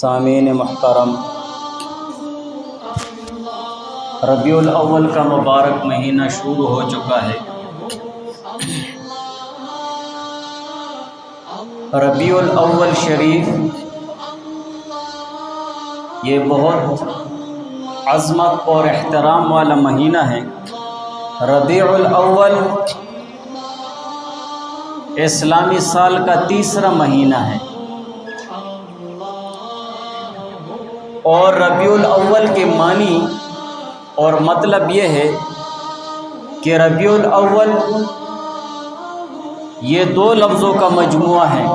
سامعین محترم، ربیع الاول کا مبارک مہینہ شروع ہو چکا ہے۔ ربیع الاول شریف یہ بہت عظمت اور احترام والا مہینہ ہے۔ ربیع الاول اسلامی سال کا تیسرا مہینہ ہے، اور ربیع الاول کے معنی اور مطلب یہ ہے کہ ربیع الاول یہ دو لفظوں کا مجموعہ ہے۔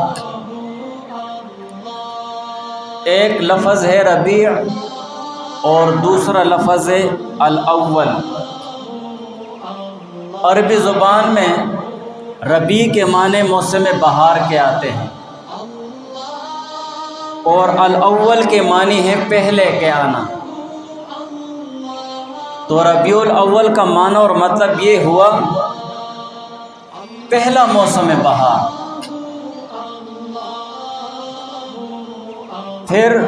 ایک لفظ ہے ربیع اور دوسرا لفظ ہے الاول۔ عربی زبان میں ربیع کے معنی موسم بہار کے آتے ہیں، اور الاول کے معنی ہے پہلے کے آنا۔ تو ربیع الاول کا معنی اور مطلب یہ ہوا پہلا موسم بہار۔ پھر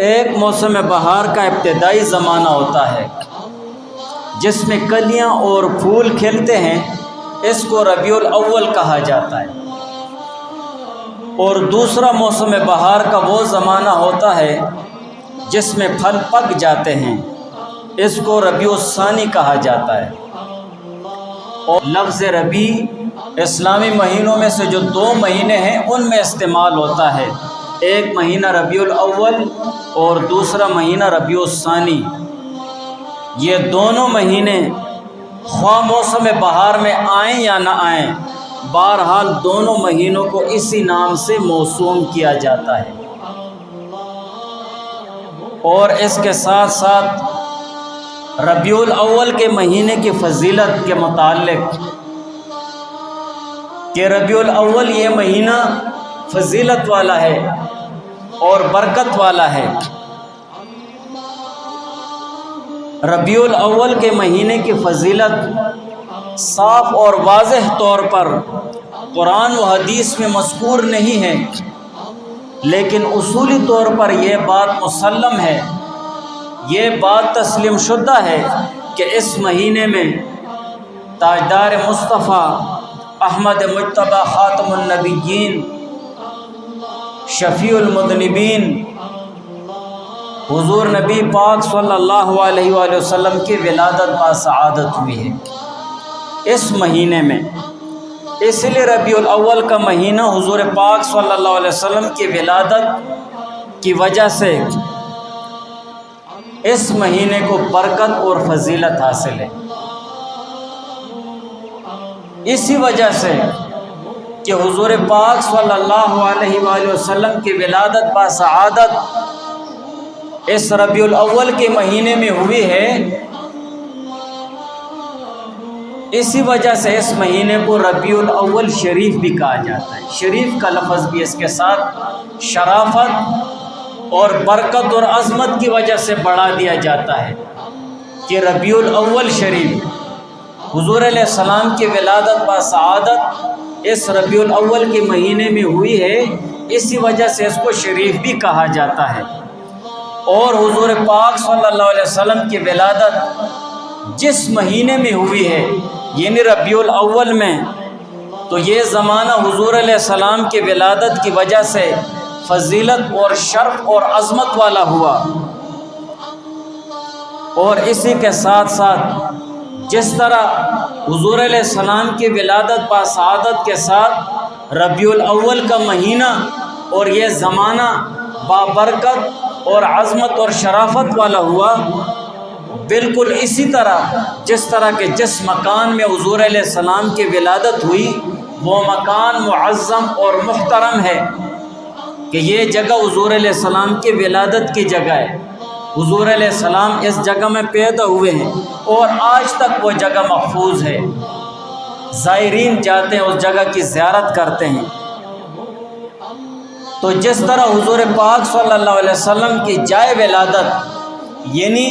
ایک موسم بہار کا ابتدائی زمانہ ہوتا ہے جس میں کلیاں اور پھول کھلتے ہیں، اس کو ربیع الاول کہا جاتا ہے۔ اور دوسرا موسم بہار کا وہ زمانہ ہوتا ہے جس میں پھل پک جاتے ہیں، اس کو ربیع الثانی کہا جاتا ہے۔ اور لفظ ربیع اسلامی مہینوں میں سے جو دو مہینے ہیں ان میں استعمال ہوتا ہے، ایک مہینہ ربیع الاول اور دوسرا مہینہ ربیع الثانی۔ یہ دونوں مہینے خواہ موسم بہار میں آئیں یا نہ آئیں، بہرحال دونوں مہینوں کو اسی نام سے موسوم کیا جاتا ہے۔ اور اس کے ساتھ ساتھ ربیع الاول کے مہینے کی فضیلت کے متعلق کہ ربیع الاول یہ مہینہ فضیلت والا ہے اور برکت والا ہے۔ ربیع الاول کے مہینے کی فضیلت صاف اور واضح طور پر قرآن و حدیث میں مذکور نہیں ہے، لیکن اصولی طور پر یہ بات مسلم ہے، یہ بات تسلیم شدہ ہے کہ اس مہینے میں تاجدار مصطفیٰ احمد مجتبیٰ خاتم النبیین شفیع المذنبین حضور نبی پاک صلی اللہ علیہ وآلہ وسلم کی ولادت باسعادت ہوئی ہے اس مہینے میں۔ اس لیے ربیع الاول کا مہینہ حضور پاک صلی اللہ علیہ وسلم کی ولادت کی وجہ سے اس مہینے کو برکت اور فضیلت حاصل ہے۔ اسی وجہ سے کہ حضور پاک صلی اللہ علیہ وآلہ وسلم کی ولادت باسعادت اس ربیع الاول کے مہینے میں ہوئی ہے، اسی وجہ سے اس مہینے کو ربیع الاول شریف بھی کہا جاتا ہے۔ شریف کا لفظ بھی اس کے ساتھ شرافت اور برکت اور عظمت کی وجہ سے بڑھا دیا جاتا ہے کہ ربیع الاول شریف حضور علیہ السلام کی ولادت باسعادت اس ربیع الاول کے مہینے میں ہوئی ہے، اسی وجہ سے اس کو شریف بھی کہا جاتا ہے۔ اور حضور پاک صلی اللہ علیہ وسلم کی ولادت جس مہینے میں ہوئی ہے یعنی ربیع الاول میں، تو یہ زمانہ حضور علیہ السلام کی ولادت کی وجہ سے فضیلت اور شرف اور عظمت والا ہوا۔ اور اسی کے ساتھ ساتھ جس طرح حضور علیہ السلام کی ولادت باسعادت کے ساتھ ربیع الاول کا مہینہ اور یہ زمانہ بابرکت اور عظمت اور شرافت والا ہوا، بالکل اسی طرح جس طرح کہ جس مکان میں حضور علیہ السلام کی ولادت ہوئی وہ مکان معظم اور محترم ہے، کہ یہ جگہ حضور علیہ السلام کی ولادت کی جگہ ہے، حضور علیہ السلام اس جگہ میں پیدا ہوئے ہیں اور آج تک وہ جگہ محفوظ ہے، زائرین جاتے ہیں اس جگہ کی زیارت کرتے ہیں۔ تو جس طرح حضور پاک صلی اللہ علیہ وسلم کی جائے ولادت یعنی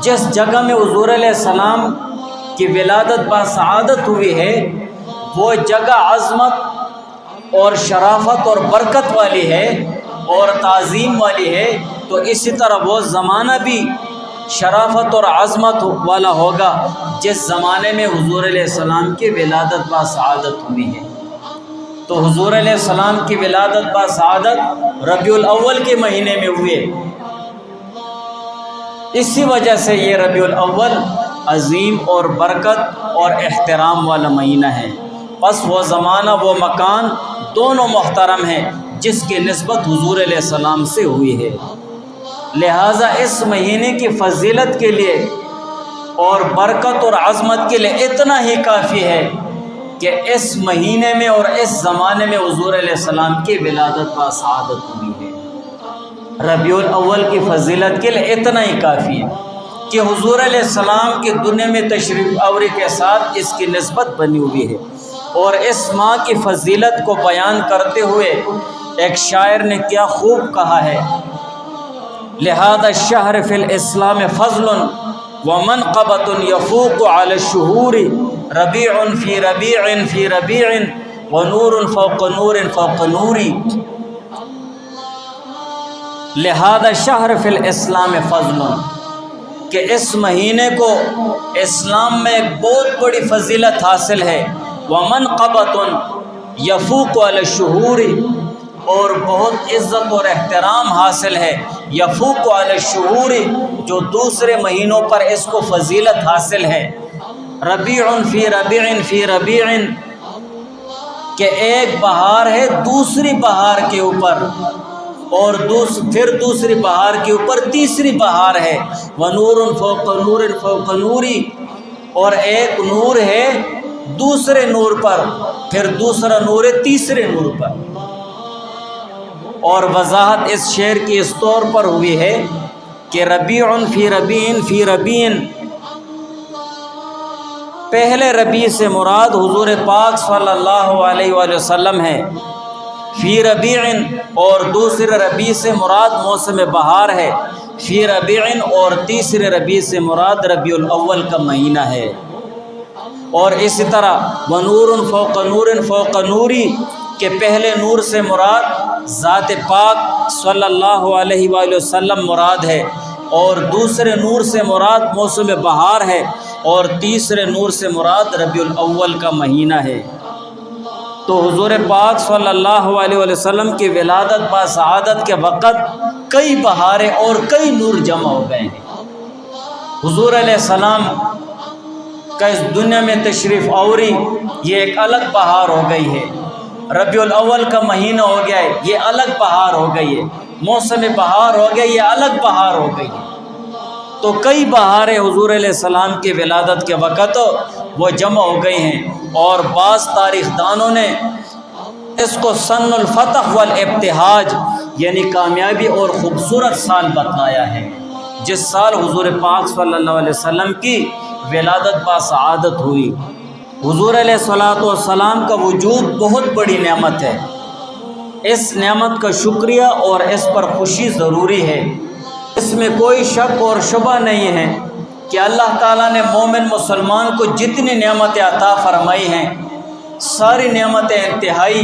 جس جگہ میں حضور علیہ السلام کی ولادت باسعادت ہوئی ہے وہ جگہ عظمت اور شرافت اور برکت والی ہے اور تعظیم والی ہے، تو اسی طرح وہ زمانہ بھی شرافت اور عظمت والا ہوگا جس زمانے میں حضور علیہ السلام کی ولادت باسعادت ہوئی ہے۔ تو حضور علیہ السلام کی ولادت باسعادت ربیع الاول کے مہینے میں ہوئے، اسی وجہ سے یہ ربیع الاول عظیم اور برکت اور احترام والا مہینہ ہے۔ پس وہ زمانہ وہ مکان دونوں محترم ہیں جس کی نسبت حضور علیہ السلام سے ہوئی ہے، لہٰذا اس مہینے کی فضیلت کے لیے اور برکت اور عظمت کے لیے اتنا ہی کافی ہے کہ اس مہینے میں اور اس زمانے میں حضور علیہ السلام کی ولادت باسعادت ہوئی ہے۔ ربیع الاول کی فضیلت کے لیے اتنا ہی کافی ہے کہ حضور علیہ السلام کی دنیا میں تشریف آوری کے ساتھ اس کی نسبت بنی ہوئی ہے۔ اور اس ماہ کی فضیلت کو بیان کرتے ہوئے ایک شاعر نے کیا خوب کہا ہے، لہذا الشہر فی الاسلام فضل ومنقبۃ یفوق علی الشہور ربیع فی ربیع فی ربیع ونور فوق نور فوق نوری۔ لہذا شہر فی الاسلام فضل، کہ اس مہینے کو اسلام میں ایک بہت بڑی فضیلت حاصل ہے، ومنقبۃ یفوق علی الشہور، اور بہت عزت اور احترام حاصل ہے، یفوق علی الشہور، جو دوسرے مہینوں پر اس کو فضیلت حاصل ہے، ربیع فی ربیع فی ربیع، کہ ایک بہار ہے دوسری بہار کے اوپر، اور پھر دوسری بہار کے اوپر تیسری بہار ہے، ونور فوق نور فوق نوری، اور ایک نور ہے دوسرے نور پر، پھر دوسرا نور ہے تیسرے نور پر۔ اور وضاحت اس شعر کی اس طور پر ہوئی ہے کہ ربیع فی ربیع فی ربیع، پہلے ربیع سے مراد حضور پاک صلی اللہ علیہ وآلہ وسلم ہے، فی ربیع، اور دوسرے ربیع سے مراد موسم بہار ہے، فی ربیع، اور تیسرے ربیع سے مراد ربیع الاول کا مہینہ ہے۔ اور اسی طرح ونور فوق نور فوق نوری، کہ پہلے نور سے مراد ذات پاک صلی اللہ علیہ وآلہ وسلم مراد ہے، اور دوسرے نور سے مراد موسم بہار ہے، اور تیسرے نور سے مراد ربیع الاول کا مہینہ ہے۔ تو حضور پاک صلی اللہ علیہ وآلہ وسلم کی ولادت باسعادت کے وقت کئی بہاریں اور کئی نور جمع ہو گئے ہیں۔ حضور علیہ السلام کا اس دنیا میں تشریف آوری یہ ایک الگ بہار ہو گئی ہے، ربیع الاول کا مہینہ ہو گیا ہے، یہ الگ بہار ہو گئی ہے، موسم بہار ہو گیا، یہ الگ بہار ہو گئی ہے۔ تو کئی بہاریں حضور علیہ السلام کی ولادت کے وقت وہ جمع ہو گئی ہیں، اور بعض تاریخ دانوں نے اس کو سن الفتح والابتہاج، یعنی کامیابی اور خوبصورت سال بتلایا ہے، جس سال حضور پاک صلی اللہ علیہ وسلم کی ولادت باسعادت ہوئی۔ حضور علیہ السلام کا وجود بہت بڑی نعمت ہے، اس نعمت کا شکریہ اور اس پر خوشی ضروری ہے۔ اس میں کوئی شک اور شبہ نہیں ہے کہ اللہ تعالیٰ نے مومن مسلمان کو جتنی نعمتیں عطا فرمائی ہیں، ساری نعمتیں انتہائی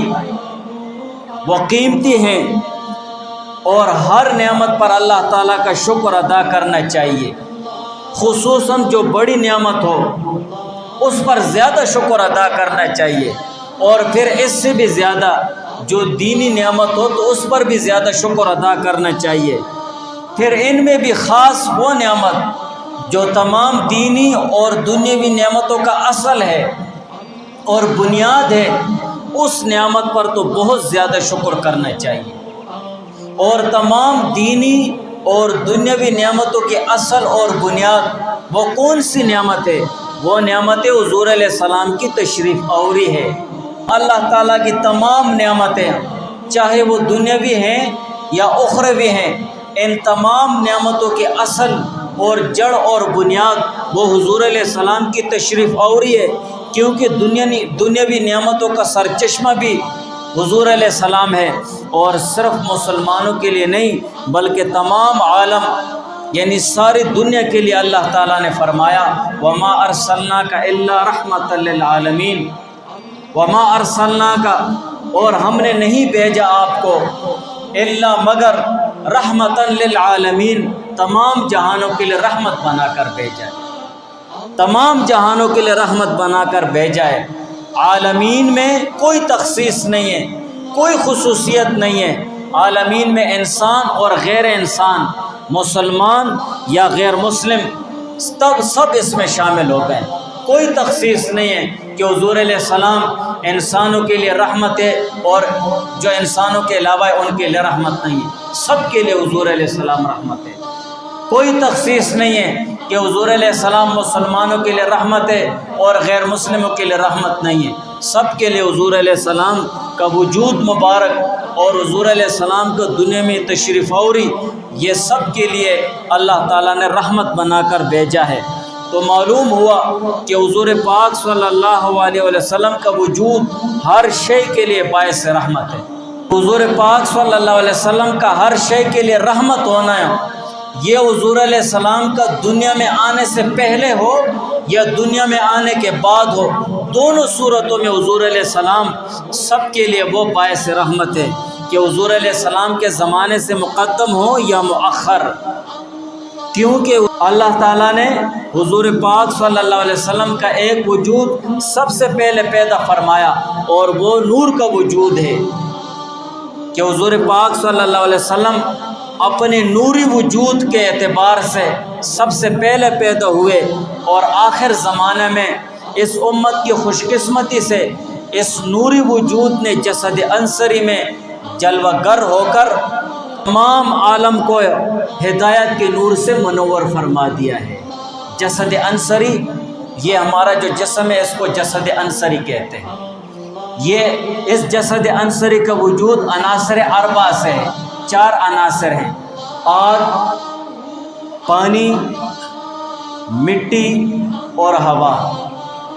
و قیمتی ہیں، اور ہر نعمت پر اللہ تعالیٰ کا شکر ادا کرنا چاہیے، خصوصاً جو بڑی نعمت ہو اس پر زیادہ شکر ادا کرنا چاہیے، اور پھر اس سے بھی زیادہ جو دینی نعمت ہو تو اس پر بھی زیادہ شکر ادا کرنا چاہیے۔ پھر ان میں بھی خاص وہ نعمت جو تمام دینی اور دنیاوی نعمتوں کا اصل ہے اور بنیاد ہے، اس نعمت پر تو بہت زیادہ شکر کرنا چاہیے۔ اور تمام دینی اور دنیاوی نعمتوں کے اصل اور بنیاد وہ کون سی نعمت ہے؟ وہ نعمت حضور علیہ السلام کی تشریف آوری ہے۔ اللہ تعالیٰ کی تمام نعمتیں چاہے وہ دنیاوی ہیں یا اخروی ہیں، ان تمام نعمتوں کے اصل اور جڑ اور بنیاد وہ حضور علیہ السلام کی تشریف آوری ہے، کیونکہ دنیاوی نعمتوں کا سرچشمہ بھی حضور علیہ السلام ہے، اور صرف مسلمانوں کے لیے نہیں بلکہ تمام عالم یعنی ساری دنیا کے لیے اللہ تعالیٰ نے فرمایا وَمَا أَرْسَلْنَاكَ إِلَّا رَحْمَةً لِّلْعَالَمِينَ، وَمَا أَرْسَلْنَاكَ اور ہم نے نہیں بھیجا آپ کو الا مگر رحمتاً للعالمین، تمام جہانوں کے لیے رحمت بنا کر بھیجا ہے، تمام جہانوں کے لیے رحمت بنا کر بھیجا ہے۔ عالمین میں کوئی تخصیص نہیں ہے، کوئی خصوصیت نہیں ہے۔ عالمین میں انسان اور غیر انسان، مسلمان یا غیر مسلم، سب اس میں شامل ہو گئے، کوئی تخصیص نہیں ہے کہ حضور علیہ السلام انسانوں کے لیے رحمت ہے اور جو انسانوں کے علاوہ ان کے لیے رحمت نہیں ہے۔ سب کے لیے حضور علیہ السلام رحمت ہے، کوئی تخصیص نہیں ہے کہ حضور علیہ السلام مسلمانوں کے لیے رحمت ہے اور غیر مسلموں کے لیے رحمت نہیں ہے۔ سب کے لیے حضور علیہ السلام کا وجود مبارک اور حضور علیہ السلام کا دنیا میں تشریف آوری، یہ سب کے لیے اللہ تعالیٰ نے رحمت بنا کر بھیجا ہے۔ تو معلوم ہوا کہ حضور پاک صلی اللہ علیہ وسلم کا وجود ہر شے کے لیے باعث رحمت ہے۔ حضور پاک صلی اللہ علیہ وسلم کا ہر شے کے لیے رحمت ہونا ہے، یہ حضور علیہ السلام کا دنیا میں آنے سے پہلے ہو یا دنیا میں آنے کے بعد ہو، دونوں صورتوں میں حضور علیہ السلام سب کے لیے وہ باعث رحمت ہے کہ حضور علیہ السلام کے زمانے سے مقدم ہو یا مؤخر، کیونکہ اللہ تعالیٰ نے حضور پاک صلی اللہ علیہ وسلم کا ایک وجود سب سے پہلے پیدا فرمایا اور وہ نور کا وجود ہے کہ حضور پاک صلی اللہ علیہ وسلم اپنے نوری وجود کے اعتبار سے سب سے پہلے پیدا ہوئے، اور آخر زمانے میں اس امت کی خوش قسمتی سے اس نوری وجود نے جسد انصری میں جلوہ گر ہو کر تمام عالم کو ہدایت کے نور سے منور فرما دیا ہے۔ جسد انصری، یہ ہمارا جو جسم ہے اس کو جسد انصری کہتے ہیں۔ یہ اس جسد انصری کا وجود عناصر اربع سے ہے، 4 عناصر ہیں: آگ، پانی، مٹی اور ہوا۔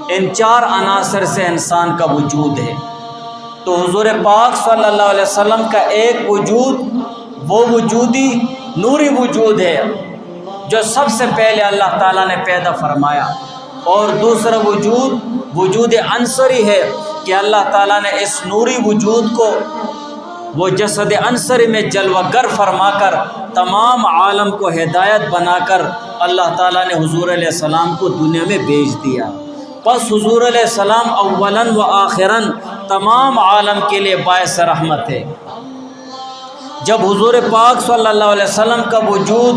ان 4 عناصر سے انسان کا وجود ہے۔ تو حضور پاک صلی اللہ علیہ وسلم کا ایک وجود وہ وجودی نوری وجود ہے جو سب سے پہلے اللہ تعالیٰ نے پیدا فرمایا، اور دوسرا وجود وجود عنصری ہے کہ اللہ تعالیٰ نے اس نوری وجود کو وہ جسد عنصری میں جلوہ گر فرما کر تمام عالم کو ہدایت بنا کر اللہ تعالیٰ نے حضور علیہ السلام کو دنیا میں بھیج دیا۔ پس حضور علیہ السلام اولاً و آخراً تمام عالم کے لیے باعث رحمت ہے۔ جب حضور پاک صلی اللہ علیہ وسلم کا وجود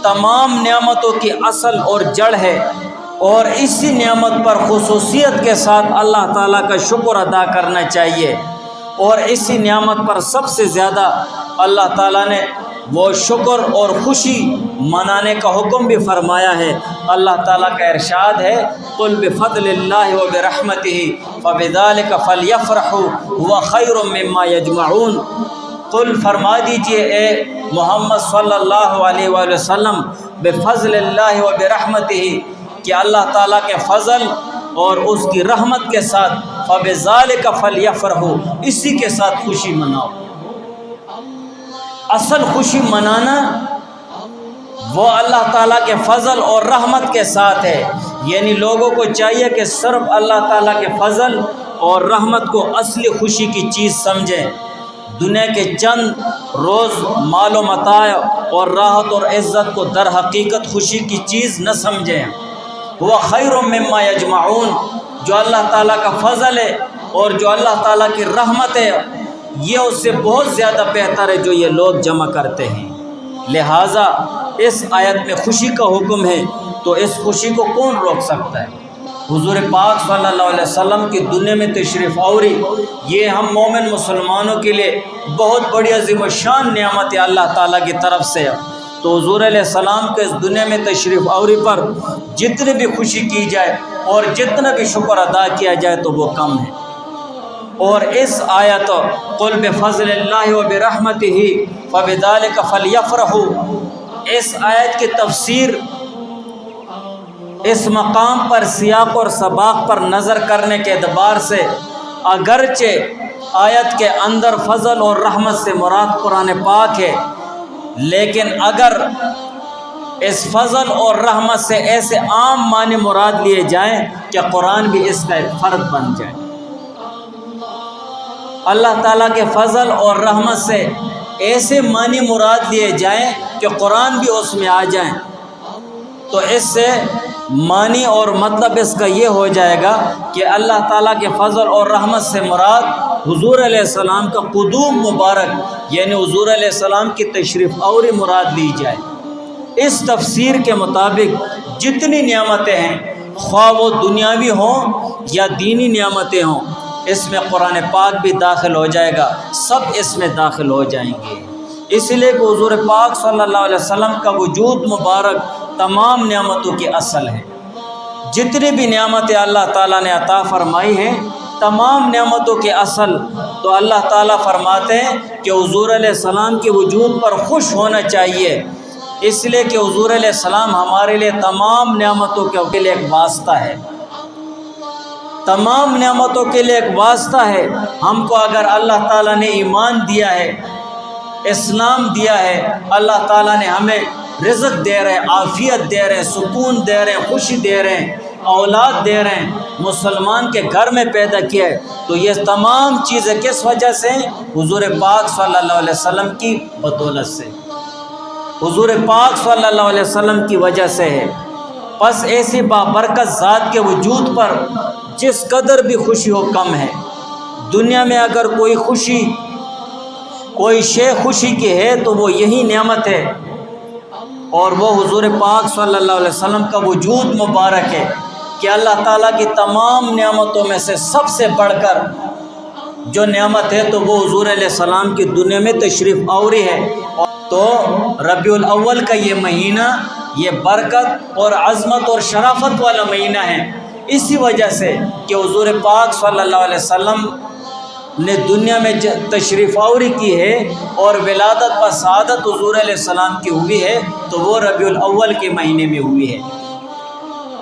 تمام نعمتوں کی اصل اور جڑ ہے، اور اسی نعمت پر خصوصیت کے ساتھ اللہ تعالیٰ کا شکر ادا کرنا چاہیے، اور اسی نعمت پر سب سے زیادہ اللہ تعالیٰ نے وہ شکر اور خوشی منانے کا حکم بھی فرمایا ہے۔ اللہ تعالیٰ کا ارشاد ہے: قُلْ بِفَضْلِ اللَّهِ وَبِرَحْمَتِهِ فَبِذَلِكَ فَلْيَفْرَحُوا هُوَ خَيْرٌ مِّمَّا يَجْمَعُونَ۔ قل فرما دیجئے اے محمد صلی اللہ علیہ وآلہ وسلم، بفضل اللہ و برحمتہ، کہ اللہ تعالیٰ کے فضل اور اس کی رحمت کے ساتھ فبذالک فلیفرحوا، اسی کے ساتھ خوشی مناؤ۔ اصل خوشی منانا وہ اللہ تعالیٰ کے فضل اور رحمت کے ساتھ ہے، یعنی لوگوں کو چاہیے کہ صرف اللہ تعالیٰ کے فضل اور رحمت کو اصلی خوشی کی چیز سمجھیں، دنیا کے چند روز مال و متاع اور راحت اور عزت کو در حقیقت خوشی کی چیز نہ سمجھیں۔ وہ خیر مما یجمعون، جو اللہ تعالیٰ کا فضل ہے اور جو اللہ تعالیٰ کی رحمت ہے یہ اس سے بہت زیادہ بہتر ہے جو یہ لوگ جمع کرتے ہیں۔ لہٰذا اس آیت میں خوشی کا حکم ہے، تو اس خوشی کو کون روک سکتا ہے؟ حضور پاک صلی اللہ علیہ وسلم کی دنیا میں تشریف آوری یہ ہم مومن مسلمانوں کے لیے بہت بڑی عظیم و شان نعمت ہے اللہ تعالیٰ کی طرف سے۔ تو حضور علیہ السلام کے اس دنیا میں تشریف آوری پر جتنی بھی خوشی کی جائے اور جتنا بھی شکر ادا کیا جائے تو وہ کم ہے۔ اور اس آیت قل بفضل اللہ و برحمتہ فبذالک فلیفرحوا، اس آیت کی تفسیر اس مقام پر سیاق اور سباق پر نظر کرنے کے اعتبار سے اگرچہ آیت کے اندر فضل اور رحمت سے مراد قرآن پاک ہے، لیکن اگر اس فضل اور رحمت سے ایسے عام معنی مراد لیے جائیں کہ قرآن بھی اس کا ایک فرد بن جائے، اللہ تعالیٰ کے فضل اور رحمت سے ایسے معنی مراد لیے جائیں کہ قرآن بھی اس میں آ جائیں، تو اس سے معنی اور مطلب اس کا یہ ہو جائے گا کہ اللہ تعالیٰ کے فضل اور رحمت سے مراد حضور علیہ السلام کا قدوم مبارک، یعنی حضور علیہ السلام کی تشریف آوری مراد لی جائے۔ اس تفسیر کے مطابق جتنی نعمتیں ہیں، خواہ وہ دنیاوی ہوں یا دینی نعمتیں ہوں، اس میں قرآن پاک بھی داخل ہو جائے گا، سب اس میں داخل ہو جائیں گے۔ اس لیے کہ حضور پاک صلی اللہ علیہ وسلم کا وجود مبارک تمام نعمتوں کی اصل ہے۔ جتنی بھی نعمتیں اللہ تعالیٰ نے عطا فرمائی ہیں، تمام نعمتوں کے اصل تو اللہ تعالیٰ فرماتے ہیں کہ حضور علیہ السلام کے وجود پر خوش ہونا چاہیے، اس لیے کہ حضور علیہ السلام ہمارے لیے تمام نعمتوں کے لیے ایک واسطہ ہے، تمام نعمتوں کے لیے ایک واسطہ ہے۔ ہم کو اگر اللہ تعالیٰ نے ایمان دیا ہے، اسلام دیا ہے، اللہ تعالیٰ نے ہمیں رزق دے رہے ہیں، عافیت دے رہے ہیں، سکون دے رہے ہیں، خوشی دے رہے ہیں، اولاد دے رہے ہیں، مسلمان کے گھر میں پیدا کیا ہے، تو یہ تمام چیزیں کس وجہ سے ہیں؟ حضور پاک صلی اللہ علیہ وسلم کی بدولت سے، حضور پاک صلی اللہ علیہ وسلم کی وجہ سے ہے۔ پس ایسی بابرکت ذات کے وجود پر جس قدر بھی خوشی ہو کم ہے۔ دنیا میں اگر کوئی خوشی، کوئی شے خوشی کی ہے تو وہ یہی نعمت ہے، اور وہ حضور پاک صلی اللہ علیہ وسلم کا وجود مبارک ہے کہ اللہ تعالیٰ کی تمام نعمتوں میں سے سب سے بڑھ کر جو نعمت ہے تو وہ حضور علیہ السلام کی دنیا میں تشریف آوری ہے۔ تو ربیع الاول کا یہ مہینہ یہ برکت اور عظمت اور شرافت والا مہینہ ہے، اسی وجہ سے کہ حضور پاک صلی اللہ علیہ وسلم نے دنیا میں تشریف آوری کی ہے اور ولادت و سعادت حضور علیہ السلام کی ہوئی ہے، تو وہ ربیع الاول کے مہینے میں ہوئی ہے۔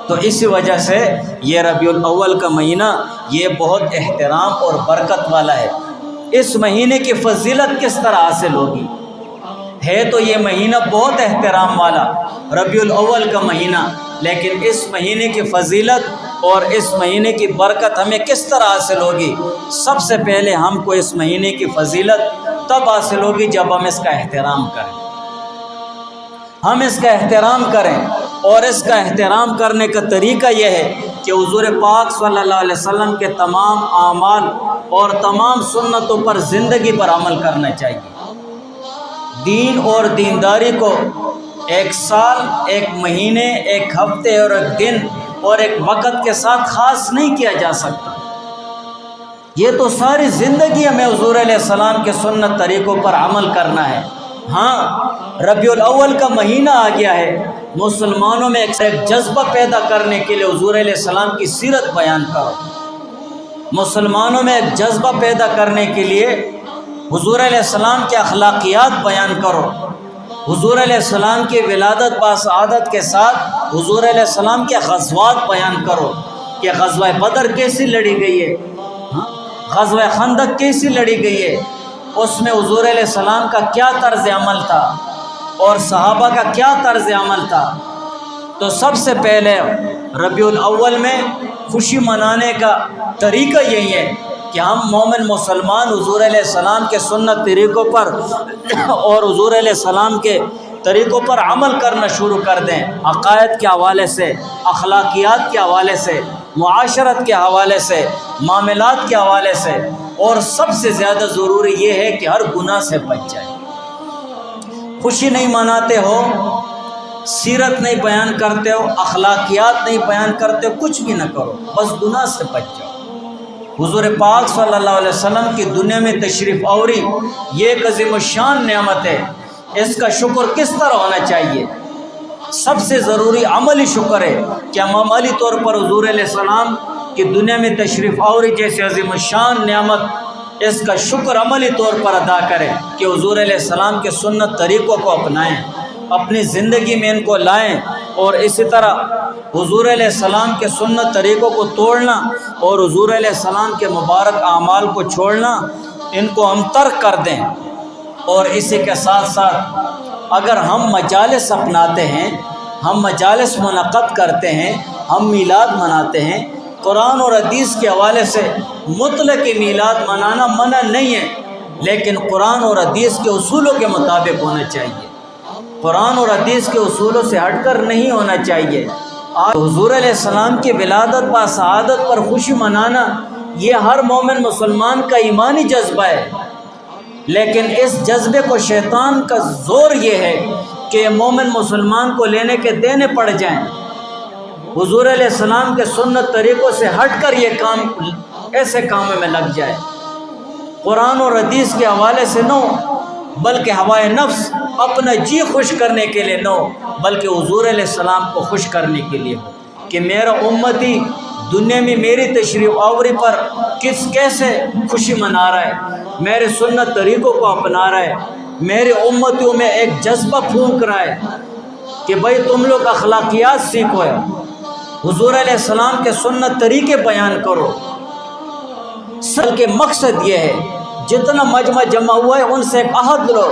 تو اسی وجہ سے یہ ربیع الاول کا مہینہ یہ بہت احترام اور برکت والا ہے۔ اس مہینے کی فضیلت کس طرح حاصل ہوگی؟ ہے تو یہ مہینہ بہت احترام والا ربیع الاول کا مہینہ، لیکن اس مہینے کی فضیلت اور اس مہینے کی برکت ہمیں کس طرح حاصل ہوگی؟ سب سے پہلے ہم کو اس مہینے کی فضیلت تب حاصل ہوگی جب ہم اس کا احترام کریں، ہم اس کا احترام کریں، اور اس کا احترام کرنے کا طریقہ یہ ہے کہ حضور پاک صلی اللہ علیہ وسلم کے تمام اعمال اور تمام سنتوں پر زندگی پر عمل کرنا چاہیے۔ دین اور دینداری کو ایک سال، ایک مہینے، ایک ہفتے اور ایک دن اور ایک وقت کے ساتھ خاص نہیں کیا جا سکتا، یہ تو ساری زندگی ہمیں حضور علیہ السلام کے سنت طریقوں پر عمل کرنا ہے۔ ہاں، ربیع الاول کا مہینہ آ گیا ہے، مسلمانوں میں ایک جذبہ پیدا کرنے کے لیے حضور علیہ السلام کی سیرت بیان کرو، مسلمانوں میں ایک جذبہ پیدا کرنے کے لیے حضور علیہ السلام کے اخلاقیات بیان کرو، حضور علیہ السلام کی ولادت بسعادت کے ساتھ حضور علیہ السلام کے غزوات بیان کرو کہ غزوہ بدر کیسی لڑی گئی ہے، غزوہ خندق کیسی لڑی گئی ہے، اس میں حضور علیہ السلام کا کیا طرز عمل تھا اور صحابہ کا کیا طرز عمل تھا۔ تو سب سے پہلے ربیع الاول میں خوشی منانے کا طریقہ یہی ہے کہ ہم مومن مسلمان حضور علیہ السلام کے سنت طریقوں پر اور حضور علیہ السلام کے طریقوں پر عمل کرنا شروع کر دیں، عقائد کے حوالے سے، اخلاقیات کے حوالے سے، معاشرت کے حوالے سے، معاملات کے حوالے سے، اور سب سے زیادہ ضروری یہ ہے کہ ہر گناہ سے بچ جائے۔ خوشی نہیں مناتے ہو، سیرت نہیں بیان کرتے ہو، اخلاقیات نہیں بیان کرتے ہو، کچھ بھی نہ کرو، بس گناہ سے بچ جاؤ۔ حضور پاک صلی اللہ علیہ وسلم کی دنیا میں تشریف آوری یہ ایک عظیم الشان نعمت ہے، اس کا شکر کس طرح ہونا چاہیے؟ سب سے ضروری عملی شکر ہے کہ ہم عملی طور پر حضور علیہ السلام کی دنیا میں تشریف آوری جیسے عظیم الشان نعمت، اس کا شکر عملی طور پر ادا کریں کہ حضور علیہ السلام کے سنت طریقوں کو اپنائیں، اپنی زندگی میں ان کو لائیں، اور اسی طرح حضور علیہ السلام کے سنت طریقوں کو توڑنا اور حضور علیہ السلام کے مبارک اعمال کو چھوڑنا، ان کو ہم ترک کر دیں۔ اور اسی کے ساتھ ساتھ اگر ہم مجالس اپناتے ہیں، ہم مجالس منعقد کرتے ہیں، ہم میلاد مناتے ہیں، قرآن اور حدیث کے حوالے سے مطلق میلاد منانا منع نہیں ہے، لیکن قرآن اور حدیث کے اصولوں کے مطابق ہونا چاہیے، قرآن اور حدیث کے اصولوں سے ہٹ کر نہیں ہونا چاہیے۔ آج حضور علیہ السلام کی ولادت با سعادت پر خوشی منانا یہ ہر مومن مسلمان کا ایمانی جذبہ ہے، لیکن اس جذبے کو شیطان کا زور یہ ہے کہ مومن مسلمان کو لینے کے دینے پڑ جائیں، حضور علیہ السلام کے سنت طریقوں سے ہٹ کر یہ کام ایسے کاموں میں لگ جائے۔ قرآن اور حدیث کے حوالے سے نہ بلکہ ہوائے نفس اپنا جی خوش کرنے کے لیے نہ، بلکہ حضور علیہ السلام کو خوش کرنے کے لیے ہو کہ میرا امتی دنیا میں میری تشریف آوری پر کیسے خوشی منا رہا ہے، میرے سنت طریقوں کو اپنا رہا ہے، میرے امتیوں میں ایک جذبہ پھونک رہا ہے کہ بھائی تم لوگ اخلاقیات سیکھو، حضور علیہ السلام کے سنت طریقے بیان کرو۔ سل کے مقصد یہ ہے جتنا مجمع جمع ہوا ہے ان سے ایک عہد لو،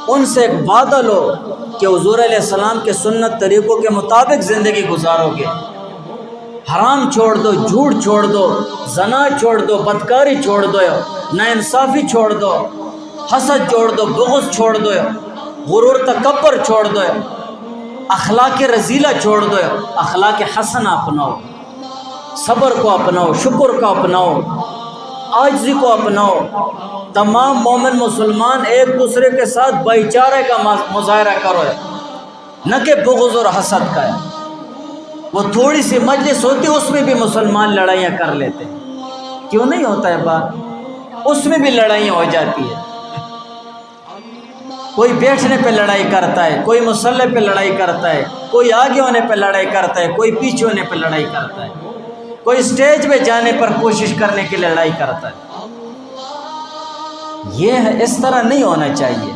ان سے ایک وعدہ لو کہ حضور علیہ السلام کے سنت طریقوں کے مطابق زندگی گزارو گے، حرام چھوڑ دو، جھوٹ چھوڑ دو، زنا چھوڑ دو، بدکاری چھوڑ دو، ناانصافی چھوڑ دو، حسد چھوڑ دو، بغض چھوڑ دو، غرور تکبر چھوڑ دو، اخلاق رذیلہ چھوڑ دو، اخلاق حسنہ اپناؤ، صبر کو اپناؤ، شکر کو اپناؤ، عاجزی کو اپناؤ۔ تمام مومن مسلمان ایک دوسرے کے ساتھ بھائی چارے کا مظاہرہ کرو، نہ کہ بغض اور حسد کا ہے۔ وہ تھوڑی سی مجلس ہوتی اس میں بھی مسلمان لڑائیاں کر لیتے ہیں، کیوں نہیں ہوتا ہے بات؟ اس میں بھی لڑائیاں ہو جاتی ہے، کوئی بیٹھنے پہ لڑائی کرتا ہے، کوئی مصلی پہ لڑائی کرتا ہے، کوئی آگے ہونے پہ لڑائی کرتا ہے، کوئی پیچھے ہونے پہ لڑائی کرتا ہے، کوئی اسٹیج پہ جانے پر کوشش کرنے کی لڑائی کرتا ہے۔ یہ ہے، اس طرح نہیں ہونا چاہیے۔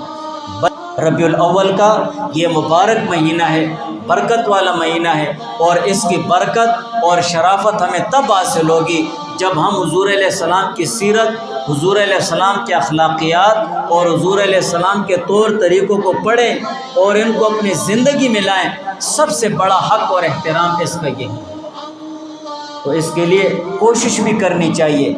ربیع الاول کا یہ مبارک مہینہ ہے، برکت والا مہینہ ہے، اور اس کی برکت اور شرافت ہمیں تب حاصل ہوگی جب ہم حضور علیہ السلام کی سیرت، حضور علیہ السلام کے اخلاقیات اور حضور علیہ السلام کے طور طریقوں کو پڑھیں اور ان کو اپنی زندگی میں لائیں۔ سب سے بڑا حق اور احترام اس کا یہ ہے، تو اس کے لیے کوشش بھی کرنی چاہیے۔